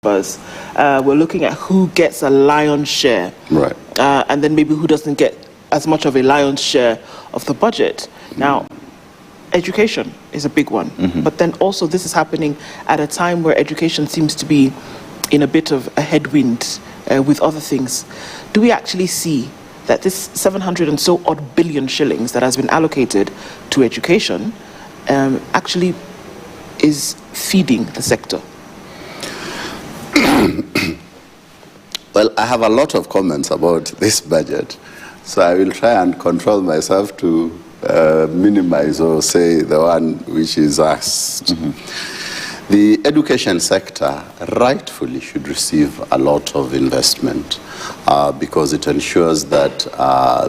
numbers, we're looking at who gets a lion's share, right, and then maybe who doesn't get as much of a lion's share of the budget. Now, education is a big one, but then also this is happening at a time where education seems to be in a bit of a headwind with other things. Do we actually see that this 700 and so odd billion shillings that has been allocated to education actually is feeding the sector? Well, I have a lot of comments about this budget, so I will try and control myself to minimize or say the one which is asked. The education sector rightfully should receive a lot of investment because it ensures that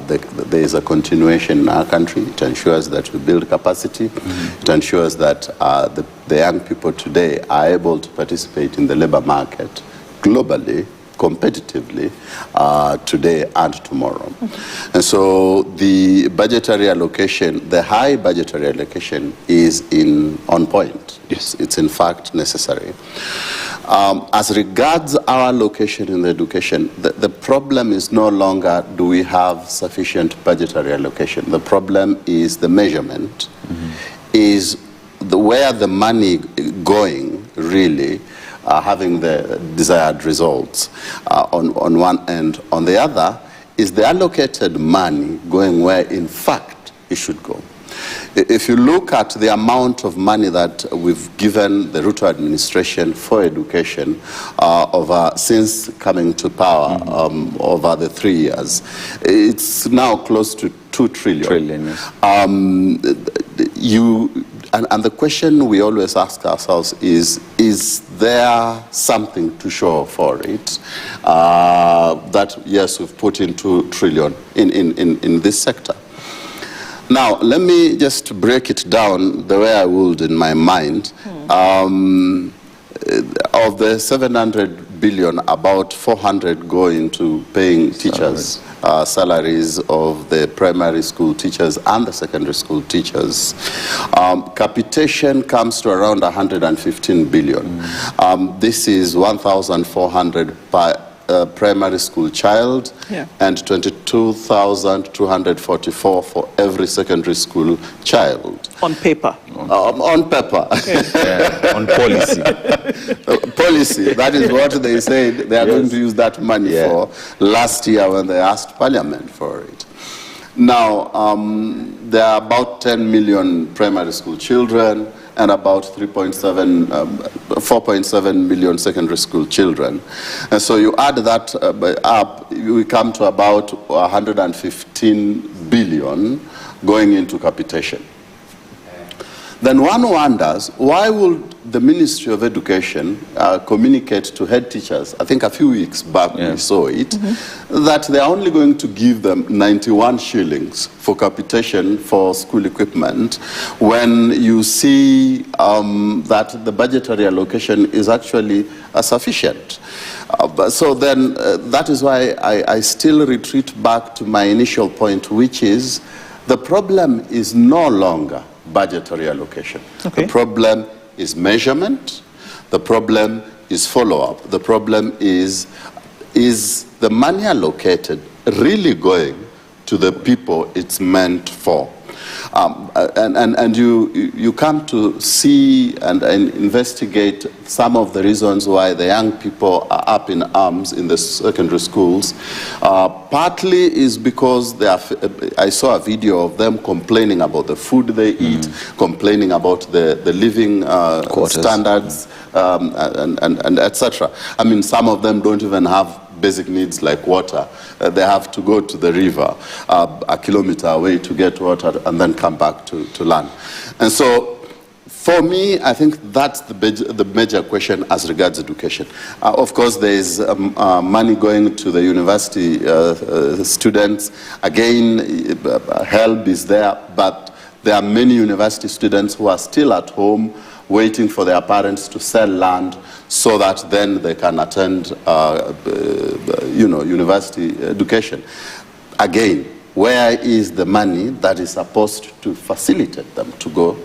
there is a continuation in our country. It ensures that we build capacity. It ensures that the young people today are able to participate in the labor market globally, competitively, today and tomorrow. And so the budgetary allocation, the high budgetary allocation is on point. Yes, it's in fact necessary. As regards our allocation in the education, the problem is no longer do we have sufficient budgetary allocation. The problem is the measurement, is where the money going really, having the desired results on one end. On the other, is the allocated money going where in fact it should go? If you look at the amount of money that we've given the Ruto administration for education since coming to power over the 3 years, it's now close to 2 trillion. Yes. And the question we always ask ourselves is there something to show for it? That, yes, we've put in 2 trillion in this sector. Now, let me just break it down the way I would in my mind. Of the 700 billion, about 400 go into paying teachers' salaries of the primary school teachers and the secondary school teachers. Capitation comes to around 115 billion. This is 1,400 per primary school child, and 22,244 for every secondary school child. On paper? On paper. On policy. Policy, that is what they said they are going to use that money for last year when they asked Parliament for it. Now, there are about 10 million primary school children and about 4.7 million secondary school children. And so you add that up, we come to about 115 billion going into capitation. Then one wonders, why would the Ministry of Education communicate to head teachers, I think a few weeks back we saw it, that they are only going to give them 91 shillings for capitation for school equipment, when you see that the budgetary allocation is actually sufficient. So then that is why I still retreat back to my initial point, which is the problem is no longer budgetary allocation. The problem is measurement. The problem is follow-up. The problem is the money allocated really going to the people it's meant for? And you come to see and investigate some of the reasons why the young people are up in arms in the secondary schools. Partly is because I saw a video of them complaining about the food they eat, complaining about the living standards, and etc. I mean, some of them don't even have basic needs like water. They have to go to the river a kilometer away to get water and then come back to land. And so for me, I think that's the major question as regards education. Of course, there is money going to the university students. Again, help is there, but there are many university students who are still at home waiting for their parents to sell land so that then they can attend, university education. Again, where is the money that is supposed to facilitate them to go